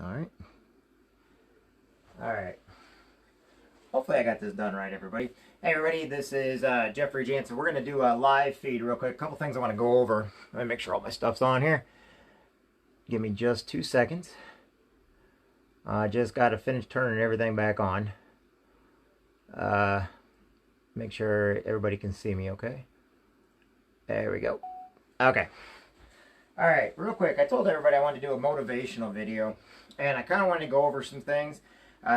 Alright. Alright. Hopefully I got this done right, everybody. Hey, everybody, this is Jeffrey Jansen. We're going to do a live feed real quick. A couple things I want to go over. Let me make sure all my stuff's on here. Give me just 2 seconds. I just got to finish turning everything back on. Make sure everybody can see me, okay? There we go. Okay. Alright, real quick, I told everybody I wanted to do a motivational video, and I kind of wanted to go over some things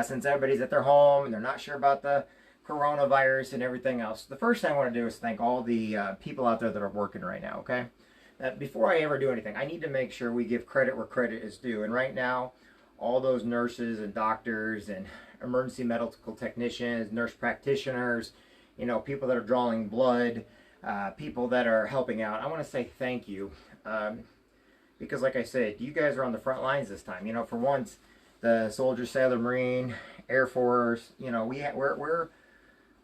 since everybody's at their home and they're not sure about the coronavirus and everything else. The first thing I want to do is thank all the people out there that are working right now, okay? Before I ever do anything, I need to make sure we give credit where credit is due, and right now, all those nurses and doctors and emergency medical technicians, nurse practitioners, you know, people that are drawing blood, people that are helping out, I want to say thank you. Because like I said, you guys are on the front lines this time. You know, for once, the soldier, sailor, marine, Air Force, you know, we're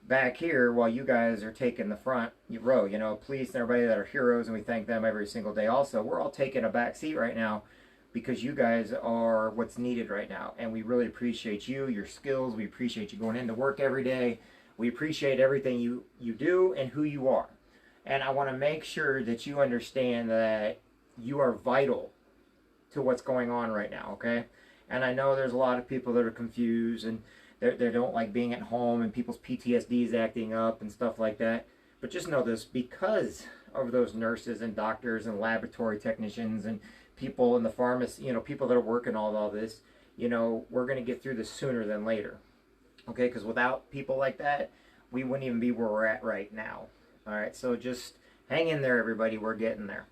back here while you guys are taking the front row. You know, police and everybody that are heroes, and we thank them every single day. Also, we're all taking a back seat right now because you guys are what's needed right now, and we really appreciate you, your skills. We appreciate you going into work every day. We appreciate everything you do and who you are. And I want to make sure that you understand that you are vital to what's going on right now, okay? And I know there's a lot of people that are confused and they don't like being at home and people's PTSD is acting up and stuff like that. But just know this, because of those nurses and doctors and laboratory technicians and people in the pharmacy, you know, people that are working all this, you know, we're going to get through this sooner than later, okay? Because without people like that, we wouldn't even be where we're at right now. Alright, so just hang in there, everybody. We're getting there.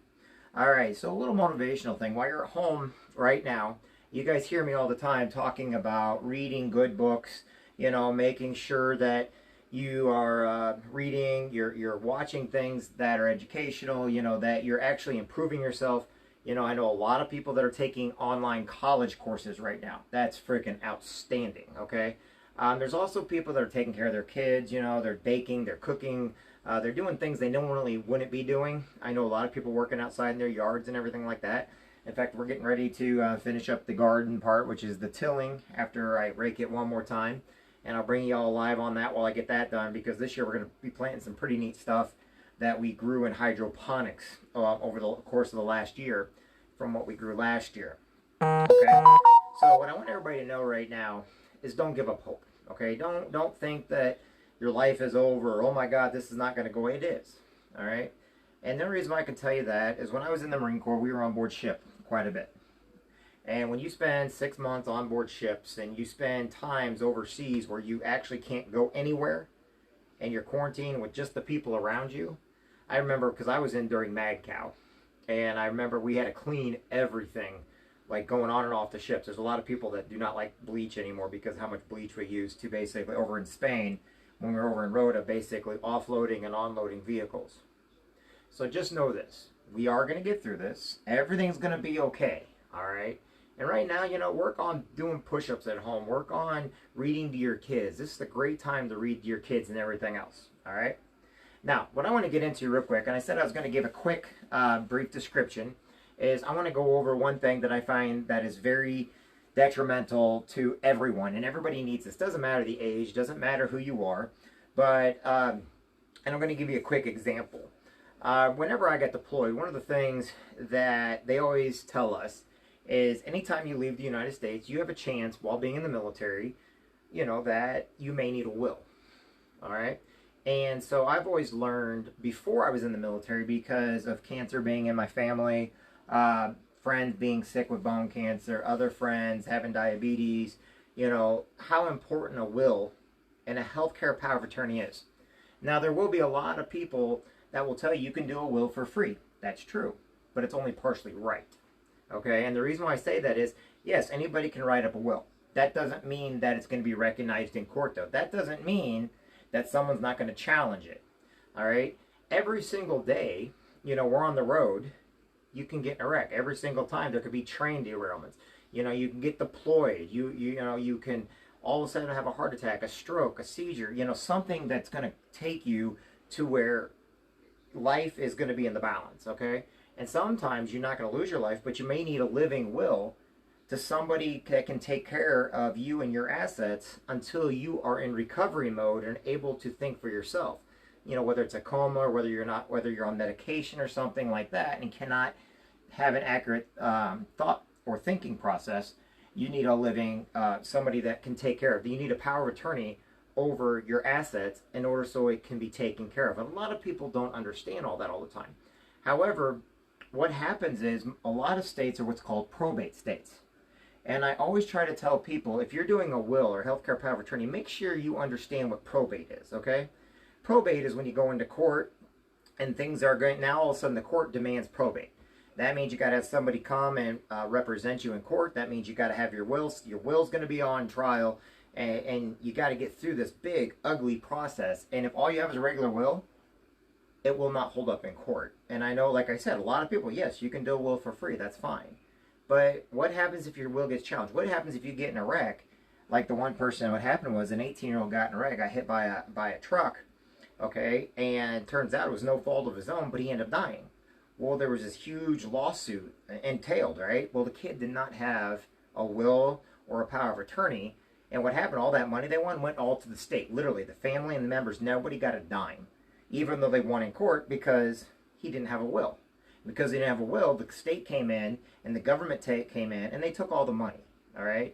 Alright, so a little motivational thing. While you're at home right now, you guys hear me all the time talking about reading good books, you know, making sure that you are reading, you're watching things that are educational, you know, that you're actually improving yourself. You know, I know a lot of people that are taking online college courses right now. That's freaking outstanding, okay? There's also people that are taking care of their kids, you know, they're baking, they're cooking, they're doing things they normally wouldn't be doing. I know a lot of people working outside in their yards and everything like that. In fact, we're getting ready to finish up the garden part, which is the tilling, after I rake it one more time. And I'll bring you all live on that while I get that done, because this year we're going to be planting some pretty neat stuff that we grew in hydroponics over the course of the last year from what we grew last year. Okay? So what I want everybody to know right now is don't give up hope. Okay? Don't think that your life is over. Oh my God, this is not going to go away. It is. All right? And the reason why I can tell you that is when I was in the Marine Corps, we were on board ship quite a bit. And when you spend 6 months on board ships and you spend times overseas where you actually can't go anywhere and you're quarantined with just the people around you, I remember, because I was in during Mad Cow, and I remember we had to clean everything, like going on and off the ships. There's a lot of people that do not like bleach anymore because of how much bleach we use to basically, over in Spain, when we were over in Rota, basically offloading and unloading vehicles. So just know this. We are going to get through this. Everything's going to be okay. All right? And right now, you know, work on doing push-ups at home. Work on reading to your kids. This is the great time to read to your kids and everything else. All right? Now, what I want to get into real quick, and I said I was going to give a quick, brief description, is I want to go over one thing that I find that is very detrimental to everyone, and everybody needs this. Doesn't matter the age, doesn't matter who you are, but and I'm going to give you a quick example. Whenever I get deployed, one of the things that they always tell us is anytime you leave the United States, you have a chance while being in the military, you know, that you may need a will. All right? And so I've always learned before I was in the military, because of cancer being in my family, friends being sick with bone cancer, other friends having diabetes, you know, how important a will and a healthcare power of attorney is. Now, there will be a lot of people that will tell you you can do a will for free. That's true, but it's only partially right. Okay, and the reason why I say that is, yes, anybody can write up a will. That doesn't mean that it's going to be recognized in court, though. That doesn't mean that someone's not going to challenge it. All right, every single day, you know, we're on the road, you can get in a wreck. Every single time there could be train derailments. You know, you can get deployed. You know, you can all of a sudden have a heart attack, a stroke, a seizure, you know, something that's going to take you to where life is going to be in the balance, okay? And sometimes you're not going to lose your life, but you may need a living will to somebody that can take care of you and your assets until you are in recovery mode and able to think for yourself. You know, whether it's a coma or whether you're on medication or something like that and cannot have an accurate thought or thinking process, you need a living somebody that can take care of. You need a power of attorney over your assets in order so it can be taken care of. And a lot of people don't understand all that all the time. However, what happens is a lot of states are what's called probate states. And I always try to tell people, if you're doing a will or healthcare power of attorney, make sure you understand what probate is, okay? Probate is when you go into court and things are going, now all of a sudden the court demands probate. That means you got to have somebody come and represent you in court. That means you got to have your wills. Your will's going to be on trial, and you got to get through this big, ugly process. And if all you have is a regular will, it will not hold up in court. And I know, like I said, a lot of people, yes, you can do a will for free. That's fine. But what happens if your will gets challenged? What happens if you get in a wreck? Like the one person, what happened was an 18-year-old got in a wreck, got hit by a truck, okay? And turns out it was no fault of his own, but he ended up dying. Well, there was this huge lawsuit entailed, right? Well, the kid did not have a will or a power of attorney. And what happened, all that money they won went all to the state. Literally, the family and the members, nobody got a dime. Even though they won in court because he didn't have a will. Because he didn't have a will, the state came in and the government came in and they took all the money, all right?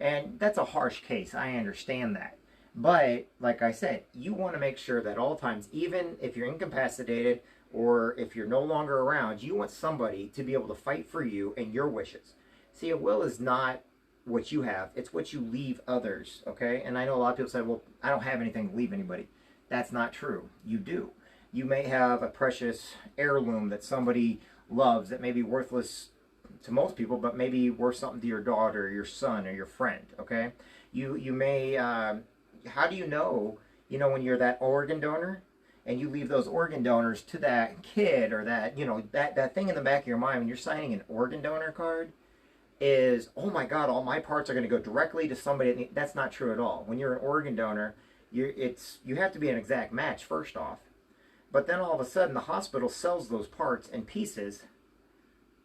And that's a harsh case. I understand that. But, like I said, you want to make sure that all times, even if you're incapacitated or if you're no longer around, you want somebody to be able to fight for you and your wishes. See, a will is not what you have. It's what you leave others, okay? And I know a lot of people say, well, I don't have anything to leave anybody. That's not true. You do. You may have a precious heirloom that somebody loves that may be worthless to most people, but maybe worth something to your daughter, or your son, or your friend, okay? You may, how do you know, when you're that organ donor, and you leave those organ donors to that kid or that, that thing in the back of your mind when you're signing an organ donor card is, oh my God, all my parts are going to go directly to somebody. That's not true at all. When you're an organ donor, you have to be an exact match first off. But then all of a sudden the hospital sells those parts and pieces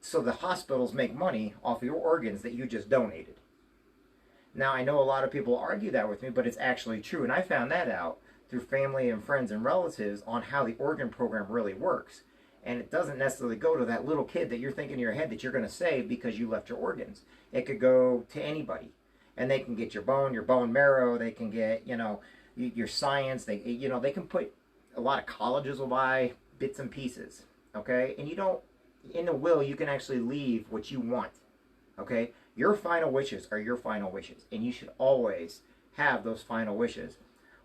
so the hospitals make money off of your organs that you just donated. Now, I know a lot of people argue that with me, but it's actually true. And I found that out through family and friends and relatives on how the organ program really works. And it doesn't necessarily go to that little kid that you're thinking in your head that you're going to save because you left your organs. It could go to anybody. And they can get your bone marrow, they can get, your science, they can put, a lot of colleges will buy bits and pieces, okay? And in a will, you can actually leave what you want, okay? Your final wishes are your final wishes, and you should always have those final wishes.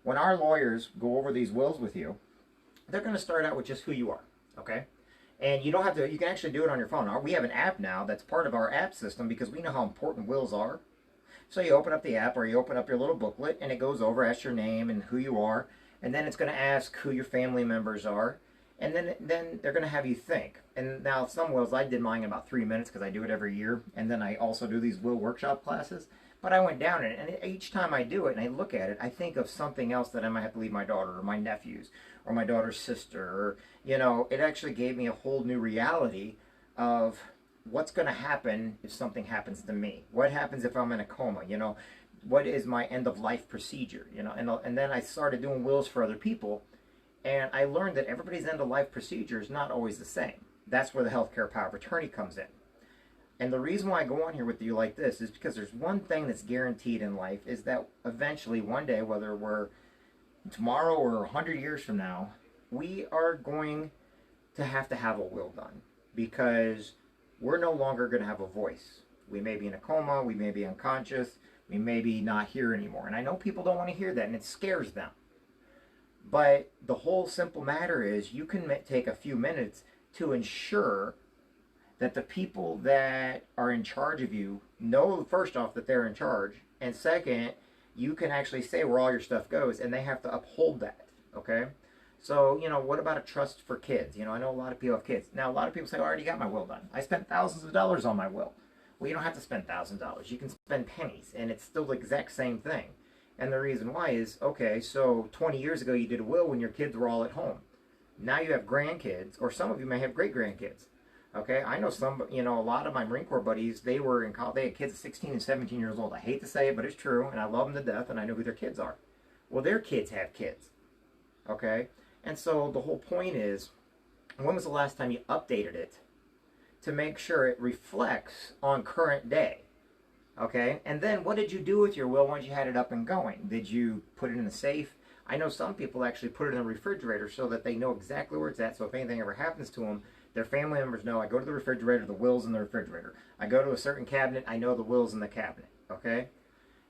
When our lawyers go over these wills with you, they're going to start out with just who you are, okay? And you don't have to, you can actually do it on your phone. We have an app now that's part of our app system because we know how important wills are. So you open up the app or you open up your little booklet and it goes over, asks your name and who you are. And then it's going to ask who your family members are. And then they're going to have you think. And now some wills, I did mine in about 3 minutes because I do it every year. And then I also do these will workshop classes. But I went down it, and each time I do it and I look at it, I think of something else that I might have to leave my daughter or my nephews or my daughter's sister. Or, it actually gave me a whole new reality of what's going to happen if something happens to me. What happens if I'm in a coma, What is my end-of-life procedure, And then I started doing wills for other people, and I learned that everybody's end-of-life procedure is not always the same. That's where the healthcare power of attorney comes in. And the reason why I go on here with you like this is because there's one thing that's guaranteed in life is that eventually one day, whether we're tomorrow or 100 years from now, we are going to have a will done because we're no longer going to have a voice. We may be in a coma, we may be unconscious, we may be not here anymore. And I know people don't want to hear that and it scares them. But the whole simple matter is you can take a few minutes to ensure that the people that are in charge of you know, first off, that they're in charge. And second, you can actually say where all your stuff goes and they have to uphold that, okay? So, what about a trust for kids? I know a lot of people have kids. Now, a lot of people say, I already got my will done. I spent thousands of dollars on my will. Well, you don't have to spend $1,000. You can spend pennies, and it's still the exact same thing. And the reason why is, okay, so 20 years ago you did a will when your kids were all at home. Now you have grandkids, or some of you may have great-grandkids. Okay, I know some, a lot of my Marine Corps buddies, they were in college, they had kids at 16 and 17 years old. I hate to say it, but it's true, and I love them to death, and I know who their kids are. Well, their kids have kids, okay? And so the whole point is, when was the last time you updated it to make sure it reflects on current day? Okay, and then what did you do with your will once you had it up and going? Did you put it in the safe? I know some people actually put it in the refrigerator so that they know exactly where it's at, so if anything ever happens to them, their family members know, I go to the refrigerator, the will's in the refrigerator. I go to a certain cabinet, I know the will's in the cabinet, okay?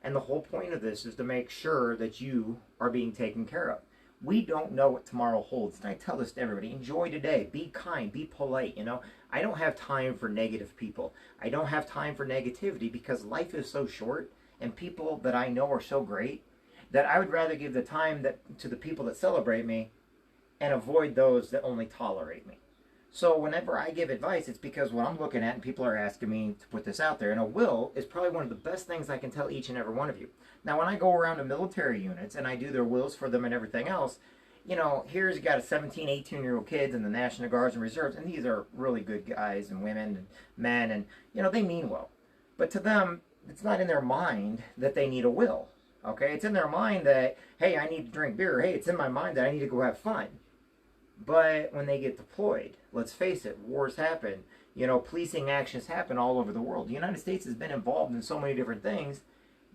And the whole point of this is to make sure that you are being taken care of. We don't know what tomorrow holds. And I tell this to everybody, enjoy today, be kind, be polite, I don't have time for negative people. I don't have time for negativity because life is so short and people that I know are so great that I would rather give the time to the people that celebrate me and avoid those that only tolerate me. So whenever I give advice, it's because what I'm looking at and people are asking me to put this out there, and a will is probably one of the best things I can tell each and every one of you. Now, when I go around to military units and I do their wills for them and everything else, here's you got a 17, 18-year-old kids in the National Guards and Reserves, and these are really good guys and women and men, and, they mean well. But to them, it's not in their mind that they need a will, okay? It's in their mind that, hey, I need to drink beer. Hey, it's in my mind that I need to go have fun. But when they get deployed, let's face it, wars happen. Policing actions happen all over the world. The United States has been involved in so many different things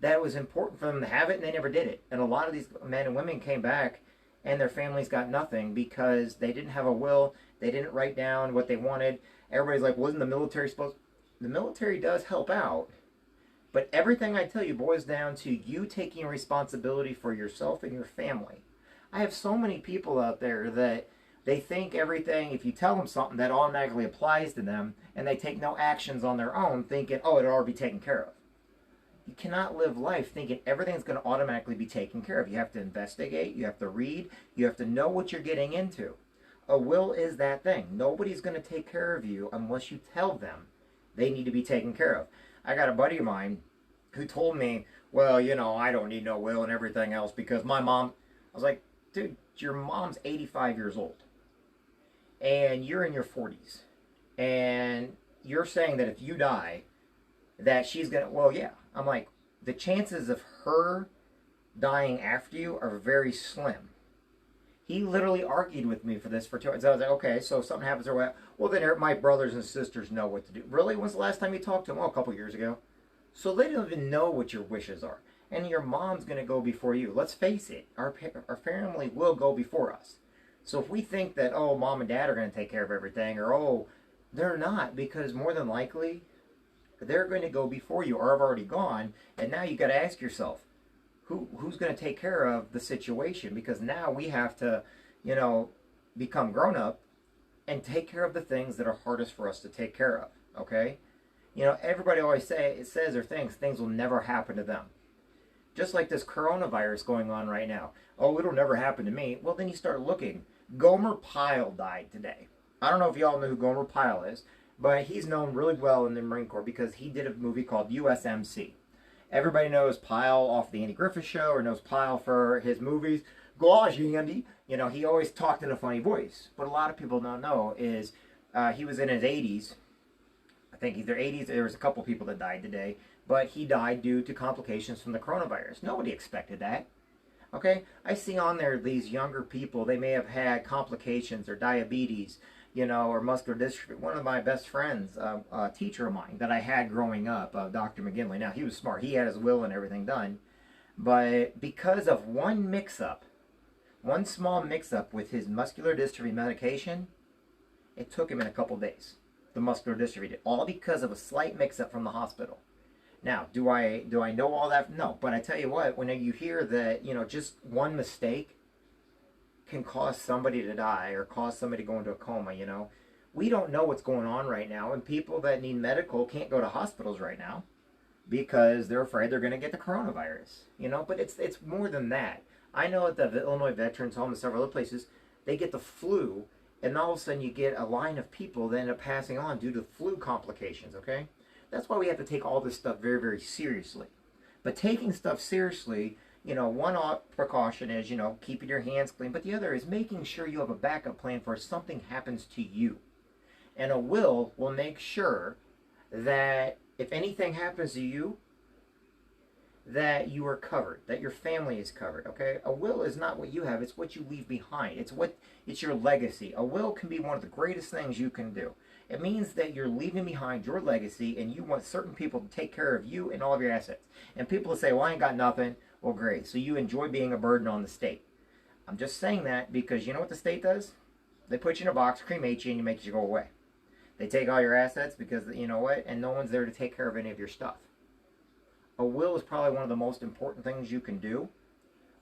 that it was important for them to have it, and they never did it. And a lot of these men and women came back, and their families got nothing because they didn't have a will. They didn't write down what they wanted. Everybody's like, wasn't the military supposed... The military does help out, but everything I tell you boils down to you taking responsibility for yourself and your family. I have so many people out there that they think everything, if you tell them something, that automatically applies to them, and they take no actions on their own, thinking, oh, it'll already be taken care of. You cannot live life thinking everything's going to automatically be taken care of. You have to investigate, you have to read, you have to know what you're getting into. A will is that thing. Nobody's going to take care of you unless you tell them they need to be taken care of. I got a buddy of mine who told me, well, I don't need no will and everything else because my mom... I was like, dude, your mom's 85 years old. And you're in your 40s, and you're saying that if you die, that she's gonna, well, yeah. I'm like, the chances of her dying after you are very slim. He literally argued with me for this for 2 hours. I was like, okay, so if something happens or what, well, then my brothers and sisters know what to do. Really? When's the last time you talked to them? Oh, a couple years ago. So they don't even know what your wishes are. And your mom's gonna go before you. Let's face it, our family will go before us. So if we think that, oh, mom and dad are going to take care of everything, or, oh, they're not, because more than likely, they're going to go before you, or have already gone, and now you've got to ask yourself, who's going to take care of the situation? Because now we have to, become grown-up and take care of the things that are hardest for us to take care of, okay? Everybody always says or thinks things will never happen to them. Just like this coronavirus going on right now. Oh, it'll never happen to me. Well, then you start looking. Gomer Pyle died today. I don't know if y'all know who Gomer Pyle is, but he's known really well in the Marine Corps because he did a movie called USMC. Everybody knows Pyle off the Andy Griffith Show, or knows Pyle for his movies. Gosh, Andy. He always talked in a funny voice. What a lot of people don't know is he was in his 80s. I think either 80s, there was a couple people that died today, but he died due to complications from the coronavirus. Nobody expected that. Okay? I see on there these younger people, they may have had complications or diabetes, or muscular dystrophy. One of my best friends, a teacher of mine that I had growing up, Dr. McGinley. Now, he was smart. He had his will and everything done. But because of one mix-up, one small mix-up with his muscular dystrophy medication, it took him in a couple days. The muscular dystrophy did. All because of a slight mix-up from the hospital. Now, do I know all that? No, but I tell you what, when you hear that, just one mistake can cause somebody to die or cause somebody to go into a coma, we don't know what's going on right now, and people that need medical can't go to hospitals right now because they're afraid they're going to get the coronavirus, but it's more than that. I know at the Illinois Veterans Home and several other places, they get the flu, and all of a sudden you get a line of people that end up passing on due to flu complications, okay? That's why we have to take all this stuff very, very seriously. But taking stuff seriously, one precaution is, keeping your hands clean. But the other is making sure you have a backup plan for if something happens to you. And a will make sure that if anything happens to you, that you are covered, that your family is covered, okay? A will is not what you have, it's what you leave behind. It's your legacy. A will can be one of the greatest things you can do. It means that you're leaving behind your legacy and you want certain people to take care of you and all of your assets. And people say, well, I ain't got nothing. Well, great. So you enjoy being a burden on the state. I'm just saying that because you know what the state does? They put you in a box, cremate you, and make you go away. They take all your assets because, you know what? And no one's there to take care of any of your stuff. A will is probably one of the most important things you can do.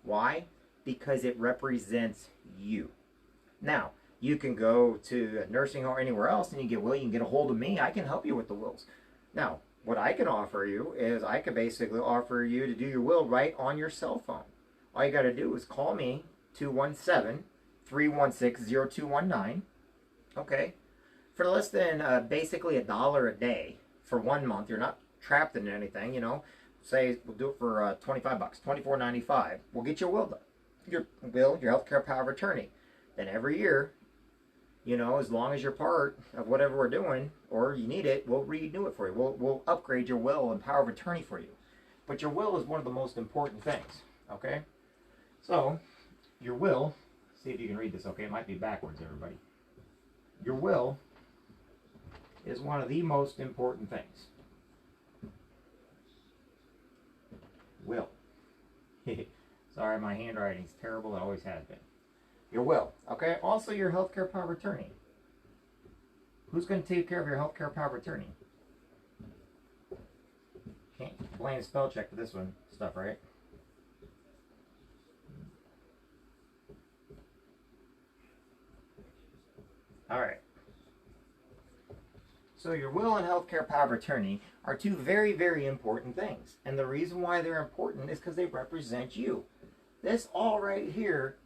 Why? Because it represents you. Now, you can go to a nursing home or anywhere else and you get will. You can get a hold of me. I can help you with the wills. Now, what I can offer you is I can basically offer you to do your will right on your cell phone. All you got to do is call me, 217-316-0219. Okay? For less than basically $1 a day for 1 month, you're not trapped in anything, you know. Say we'll do it for $25, $24.95. We'll get your will done. Your will, your healthcare power of attorney. Then every year, you know, as long as you're part of whatever we're doing, or you need it, we'll renew it for you. We'll upgrade your will and power of attorney for you. But your will is one of the most important things, okay? So, your will, see if you can read this, okay? It might be backwards, everybody. Your will is one of the most important things. Will. Sorry, my handwriting's terrible. It always has been. Your will, okay? Also, your healthcare power of attorney. Who's going to take care of your healthcare power of attorney? Can't blame spell check for this one stuff, right? All right. So your will and healthcare power of attorney are two very, very important things. And the reason why they're important is because they represent you. This all right here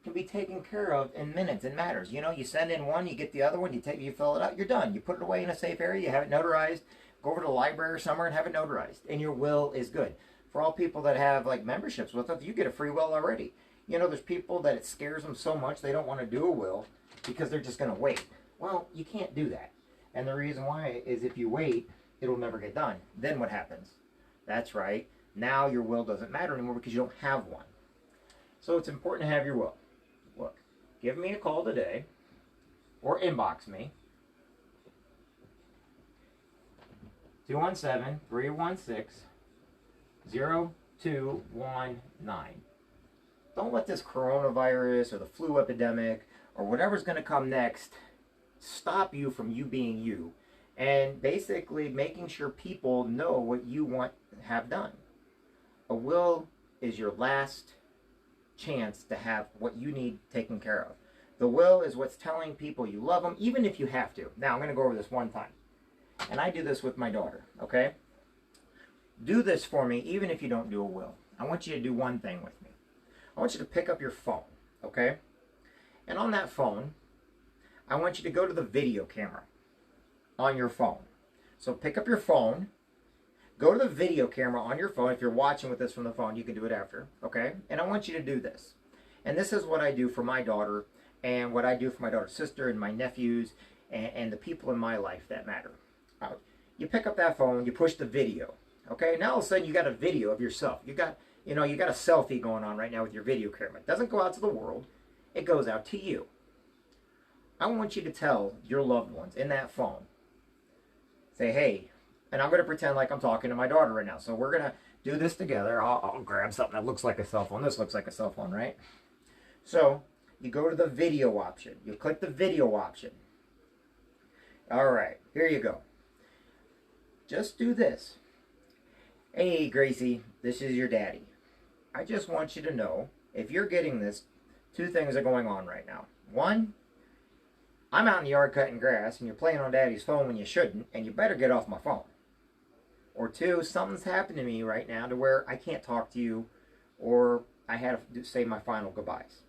can be taken care of in minutes and matters. You know, you send in one, you get the other one, you fill it out, you're done. You put it away in a safe area, you have it notarized, go over to the library or somewhere and have it notarized. And your will is good. For all people that have like memberships with us, you get a free will already. You know, there's people that it scares them so much they don't want to do a will because they're just going to wait. Well, you can't do that. And the reason why is if you wait, it'll never get done. Then what happens? That's right. Now your will doesn't matter anymore because you don't have one. So it's important to have your will. Look, give me a call today or inbox me. 217-316-0219. Don't let this coronavirus or the flu epidemic or whatever's going to come next stop you from you being you and basically making sure people know what you want to have done. A will is your last chance to have what you need taken care of. The will is what's telling people you love them, even if you have to. Now, I'm going to go over this one time. And I do this with my daughter, okay? Do this for me, even if you don't do a will. I want you to do one thing with me. I want you to pick up your phone, okay? And on that phone, I want you to go to the video camera on your phone. So pick up your phone, go to the video camera on your phone. If you're watching with this from the phone, you can do it after, okay? And I want you to do this. And this is what I do for my daughter and what I do for my daughter's sister and my nephews and the people in my life that matter. You pick up that phone, you push the video, okay? Now all of a sudden you got a video of yourself. You got a selfie going on right now with your video camera. It doesn't go out to the world. It goes out to you. I want you to tell your loved ones in that phone, say, hey, and I'm going to pretend like I'm talking to my daughter right now. So we're going to do this together. I'll grab something that looks like a cell phone. This looks like a cell phone, right? So you go to the video option. You click the video option. All right, here you go. Just do this. Hey, Gracie, this is your daddy. I just want you to know, if you're getting this, two things are going on right now. One, I'm out in the yard cutting grass and you're playing on Daddy's phone when you shouldn't, and you better get off my phone. Or two, something's happened to me right now to where I can't talk to you, or I had to say my final goodbyes.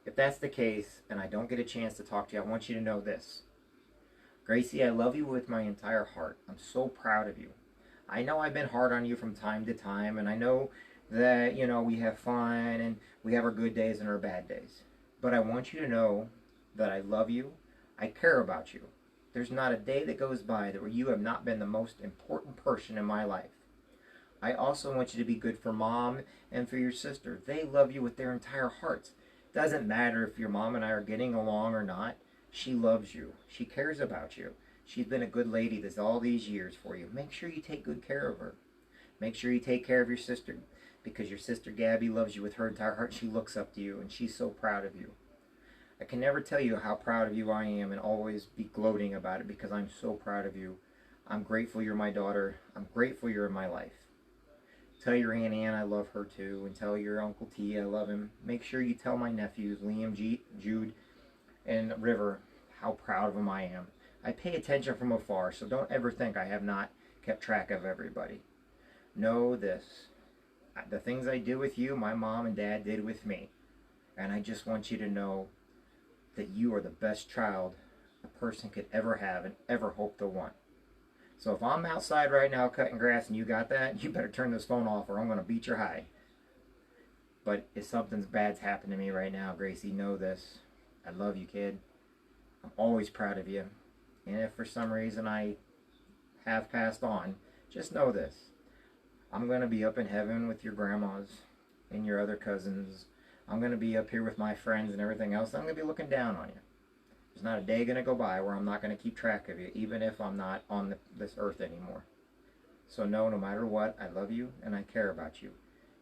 If that's the case and I don't get a chance to talk to you, I want you to know this. Gracie, I love you with my entire heart. I'm so proud of you. I know I've been hard on you from time to time, and I know that, you know, we have fun and we have our good days and our bad days. But I want you to know that I love you. I care about you. There's not a day that goes by that where you have not been the most important person in my life. I also want you to be good for Mom and for your sister. They love you with their entire hearts. Doesn't matter if your mom and I are getting along or not. She loves you. She cares about you. She's been a good lady this all these years for you. Make sure you take good care of her. Make sure you take care of your sister, because your sister Gabby loves you with her entire heart. She looks up to you, and she's so proud of you. I can never tell you how proud of you I am, and always be gloating about it, because I'm so proud of you. I'm grateful you're my daughter. I'm grateful you're in my life. Tell your Aunt Ann I love her too, and tell your Uncle T I love him. Make sure you tell my nephews, Liam, Jude, and River, how proud of them I am. I pay attention from afar, so don't ever think I have not kept track of everybody. Know this. The things I do with you, my mom and dad did with me. And I just want you to know that you are the best child a person could ever have and ever hope to want. So if I'm outside right now cutting grass and you got that, you better turn this phone off or I'm going to beat your hide. But if something's bad's happened to me right now, Gracie, know this. I love you, kid. I'm always proud of you. And if for some reason I have passed on, just know this. I'm going to be up in heaven with your grandmas and your other cousins. I'm going to be up here with my friends and everything else. I'm going to be looking down on you. There's not a day going to go by where I'm not going to keep track of you, even if I'm not on this earth anymore. So know, no matter what, I love you and I care about you.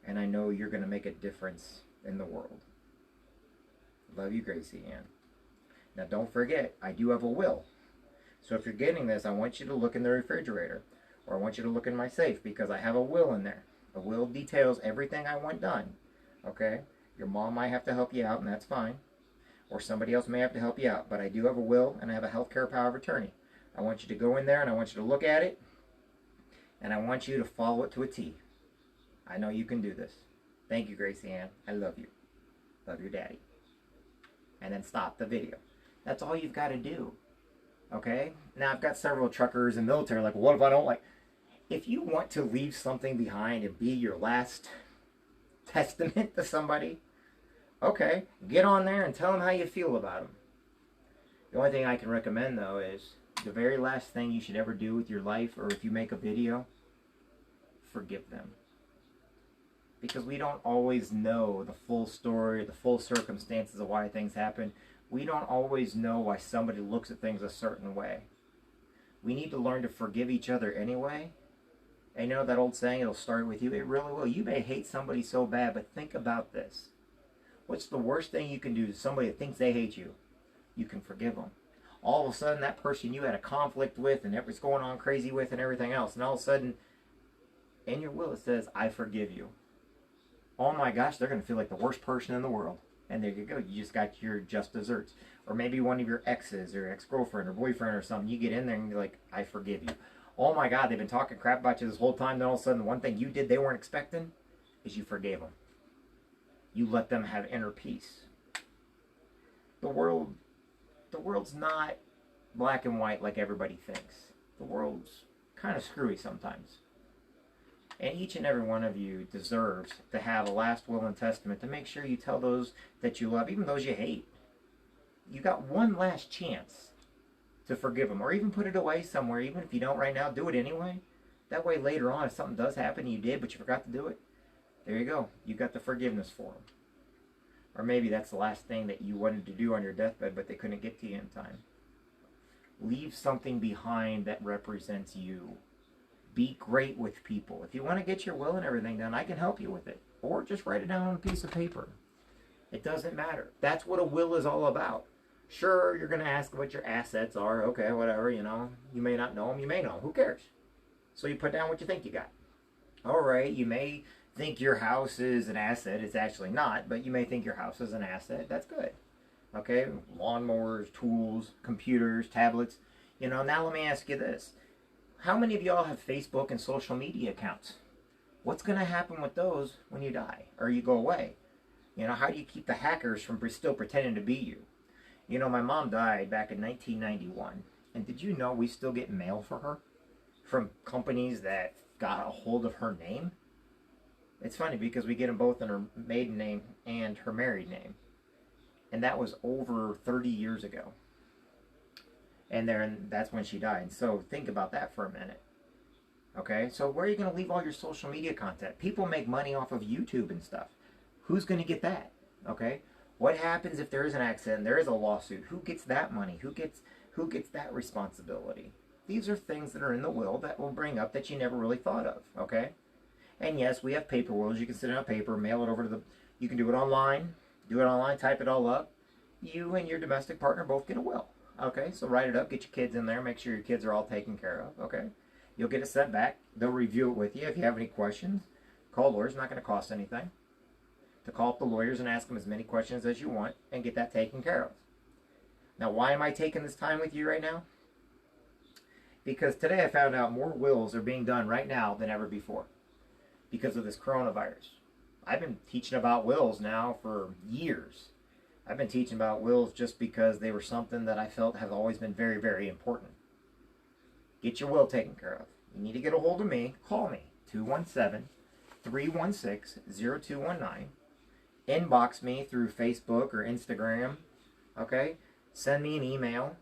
And I know you're going to make a difference in the world. Love you, Gracie Ann. Now don't forget, I do have a will. So if you're getting this, I want you to look in the refrigerator. Or I want you to look in my safe, because I have a will in there. A will details everything I want done. Okay? Your mom might have to help you out, and that's fine. Or somebody else may have to help you out. But I do have a will, and I have a healthcare power of attorney. I want you to go in there, and I want you to look at it. And I want you to follow it to a T. I know you can do this. Thank you, Gracie Ann. I love you. Love your daddy. And then stop the video. That's all you've got to do. Okay? Now, I've got several truckers and military like, well, what if I don't like... If you want to leave something behind and be your last testament to somebody, okay, get on there and tell them how you feel about them. The only thing I can recommend, though, is the very last thing you should ever do with your life, or if you make a video, forgive them. Because we don't always know the full story, the full circumstances of why things happen. We don't always know why somebody looks at things a certain way. We need to learn to forgive each other anyway. And you know that old saying, it'll start with you. It really will. You may hate somebody so bad, but think about this. What's the worst thing you can do to somebody that thinks they hate you? You can forgive them. All of a sudden, that person you had a conflict with and everything's going on crazy with and everything else, and all of a sudden, in your will it says, I forgive you. Oh my gosh, they're going to feel like the worst person in the world. And there you go. You just got your just desserts. Or maybe one of your exes or ex-girlfriend or boyfriend or something. You get in there and you're like, I forgive you. Oh my God, they've been talking crap about you this whole time. Then all of a sudden, the one thing you did they weren't expecting is you forgave them. You let them have inner peace. The world's not black and white like everybody thinks. The world's kind of screwy sometimes. And each and every one of you deserves to have a last will and testament to make sure you tell those that you love, even those you hate. You got one last chance to forgive them, or even put it away somewhere. Even if you don't right now, do it anyway. That way later on, if something does happen and you did, but you forgot to do it, there you go. You got the forgiveness for them. Or maybe that's the last thing that you wanted to do on your deathbed, but they couldn't get to you in time. Leave something behind that represents you. Be great with people. If you want to get your will and everything done, I can help you with it. Or just write it down on a piece of paper. It doesn't matter. That's what a will is all about. Sure, you're going to ask what your assets are. Okay, whatever, you know. You may not know them. You may know them. Who cares? So you put down what you think you got. All right, you may think your house is an asset. It's actually not, but you may think your house is an asset. That's good. Okay, lawnmowers, tools, computers, tablets. You know, now let me ask you this. How many of y'all have Facebook and social media accounts? What's going to happen with those when you die or you go away? You know, how do you keep the hackers from still pretending to be you? You know, my mom died back in 1991. And did you know we still get mail for her from companies that got a hold of her name? It's funny because we get them both in her maiden name and her married name. And that was over 30 years ago. And then that's when she died. So think about that for a minute. Okay, so where are you going to leave all your social media content? People make money off of YouTube and stuff. Who's going to get that? Okay, what happens if there is an accident, there is a lawsuit? Who gets that money? Who gets that responsibility? These are things that are in the will that will bring up that you never really thought of. Okay, and yes, we have paper wills. You can sit on a paper, mail it over to the. You can do it online. Do it online. Type it all up. You and your domestic partner both get a will. Okay, so write it up. Get your kids in there. Make sure your kids are all taken care of. Okay. You'll get it sent back. They'll review it with you. If you have any questions, call lawyers. It's not going to cost anything. To call up the lawyers and ask them as many questions as you want and get that taken care of. Now, why am I taking this time with you right now? Because today I found out more wills are being done right now than ever before because of this coronavirus. I've been teaching about wills now for years. I've been teaching about wills just because they were something that I felt have always been very, very important. Get your will taken care of. You need to get a hold of me. Call me. 217-316-0219. Inbox me through Facebook or Instagram. Okay? Send me an email.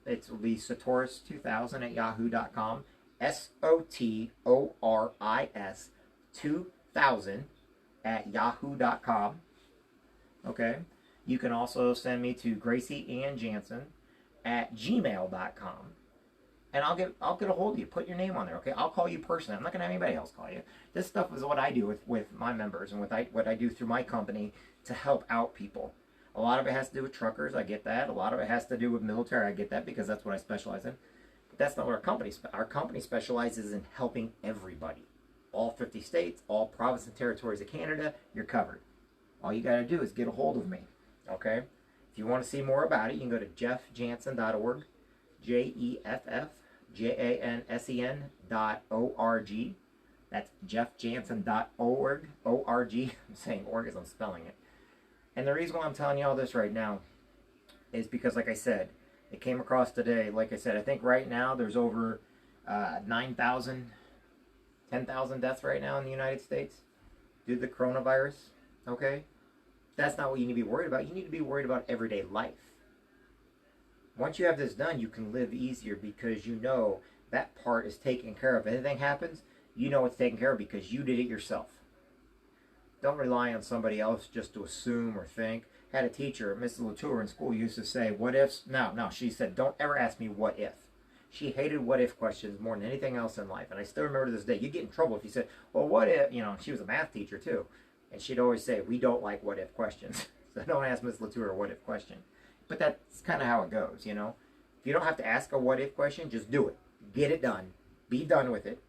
It will be sotoris2000@yahoo.com. SOTORIS 2000@yahoo.com. Okay? You can also send me to GracieAnnJansen@gmail.com. And I'll get a hold of you. Put your name on there, okay? I'll call you personally. I'm not going to have anybody else call you. This stuff is what I do with my members and what I do through my company to help out people. A lot of it has to do with truckers. I get that. A lot of it has to do with military. I get that because that's what I specialize in. But that's not what our company specializes in helping everybody. All 50 states, all provinces and territories of Canada, you're covered. All you got to do is get a hold of me, okay? If you want to see more about it, you can go to JEFFJANSEN.org. JEFFJANSEN.org. That's JEFFJANSEN.org. O-R-G. I'm saying org as I'm spelling it. And the reason why I'm telling you all this right now is because, like I said, it came across today. Like I said, I think right now there's over 9,000, 10,000 deaths right now in the United States due to the coronavirus. Okay? That's not what you need to be worried about. You need to be worried about everyday life. Once you have this done, you can live easier because you know that part is taken care of. If anything happens, you know it's taken care of because you did it yourself. Don't rely on somebody else just to assume or think. Had a teacher, Mrs. Latour in school, used to say, what ifs? No, she said, don't ever ask me what if. She hated what if questions more than anything else in life. And I still remember to this day, you'd get in trouble if you said, well, what if, she was a math teacher too. And she'd always say, we don't like what if questions. So don't ask Mrs. Latour a what if question. But that's kind of how it goes, If you don't have to ask a what-if question, just do it. Get it done. Be done with it.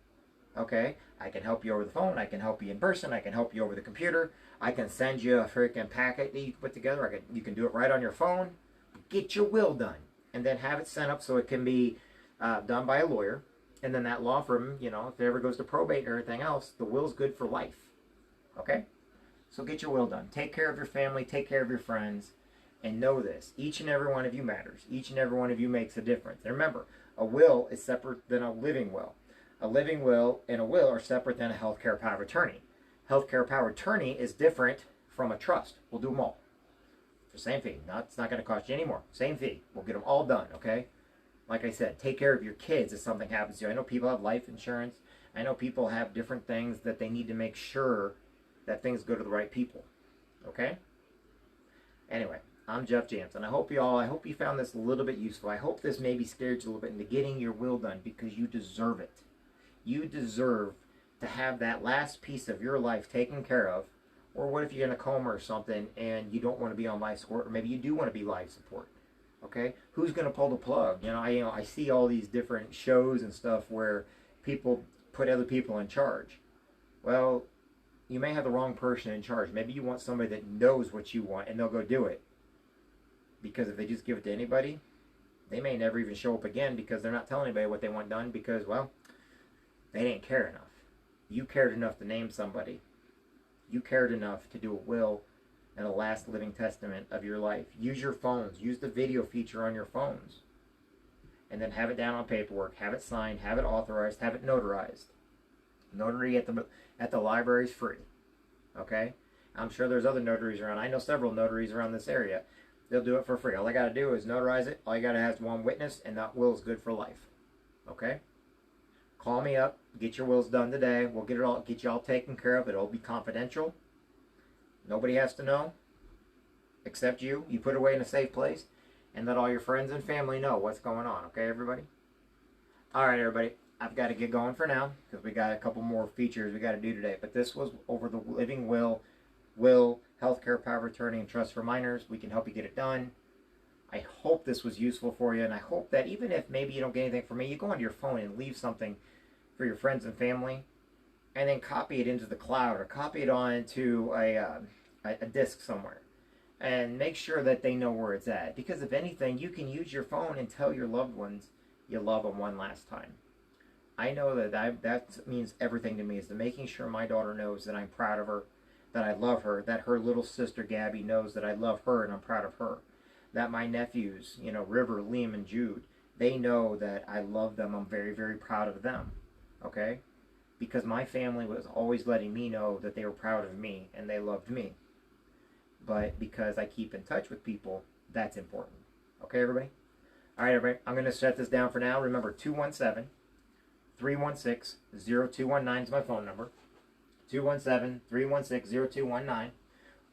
Okay? I can help you over the phone. I can help you in person. I can help you over the computer. I can send you a freaking packet that you put together. You can do it right on your phone. Get your will done. And then have it sent up so it can be done by a lawyer. And then that law firm, if it ever goes to probate or anything else, the will's good for life. Okay? So get your will done. Take care of your family. Take care of your friends. And know this, each and every one of you matters. Each and every one of you makes a difference. And remember, a will is separate than a living will. A living will and a will are separate than a healthcare power of attorney. Healthcare power of attorney is different from a trust. We'll do them all. For the same fee. It's not going to cost you any more. Same fee. We'll get them all done, okay? Like I said, take care of your kids if something happens to you. I know people have life insurance. I know people have different things that they need to make sure that things go to the right people. Okay? Anyway. I'm Jeff Jansen. I hope you found this a little bit useful. I hope this maybe scared you a little bit into getting your will done because you deserve it. You deserve to have that last piece of your life taken care of. Or what if you're in a coma or something and you don't want to be on life support, or maybe you do want to be life support. Okay? Who's going to pull the plug? I see all these different shows and stuff where people put other people in charge. Well, you may have the wrong person in charge. Maybe you want somebody that knows what you want and they'll go do it. Because if they just give it to anybody, they may never even show up again because they're not telling anybody what they want done because, well, they didn't care enough. You cared enough to name somebody. You cared enough to do a will and a last living testament of your life. Use your phones. Use the video feature on your phones. And then have it down on paperwork. Have it signed. Have it authorized. Have it notarized. Notary at the library is free. Okay? I'm sure there's other notaries around. I know several notaries around this area. They'll do it for free. All I got to do is notarize it. All you got to have is one witness, and that will is good for life. Okay? Call me up. Get your wills done today. We'll get you all taken care of. It'll be confidential. Nobody has to know except you. You put it away in a safe place, and let all your friends and family know what's going on. Okay, everybody? All right, everybody. I've got to get going for now because we got a couple more features we got to do today. But this was over the living will, healthcare power of attorney, and trust for minors. We can help you get it done. I hope this was useful for you, and I hope that even if maybe you don't get anything from me, you go onto your phone and leave something for your friends and family, and then copy it into the cloud or copy it onto a disk somewhere, and make sure that they know where it's at. Because if anything, you can use your phone and tell your loved ones you love them one last time. I know that means everything to me, is to making sure my daughter knows that I'm proud of her, that I love her, that her little sister Gabby knows that I love her and I'm proud of her, that my nephews, River, Liam, and Jude, they know that I love them. I'm very, very proud of them. Okay? Because my family was always letting me know that they were proud of me and they loved me. But because I keep in touch with people, that's important. Okay, everybody? All right, everybody. I'm going to shut this down for now. Remember, 217-316-0219 is my phone number. 217-316-0219.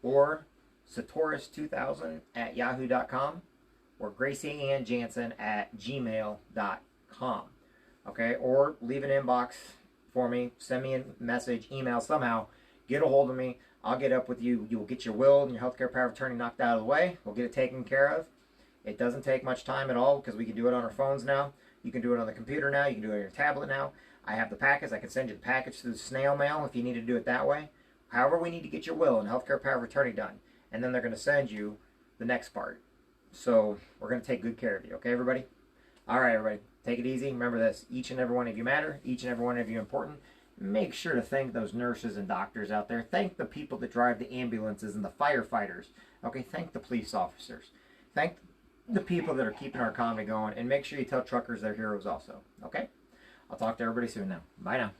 Or Satoris2000@yahoo.com. Or GracieAnnJansen@gmail.com. Okay? Or leave an inbox for me. Send me a message, email, somehow. Get a hold of me. I'll get up with you. You'll get your will and your healthcare power of attorney knocked out of the way. We'll get it taken care of. It doesn't take much time at all because we can do it on our phones now. You can do it on the computer now. You can do it on your tablet now. I have the packets. I can send you the package through the snail mail if you need to do it that way. However, we need to get your will and healthcare power of attorney done. And then they're going to send you the next part. So we're going to take good care of you. Okay, everybody? All right, everybody. Take it easy. Remember this. Each and every one of you matter. Each and every one of you important. Make sure to thank those nurses and doctors out there. Thank the people that drive the ambulances and the firefighters. Okay, thank the police officers. Thank the people that are keeping our economy going. And make sure you tell truckers they're heroes also. Okay? I'll talk to everybody soon now. Bye now.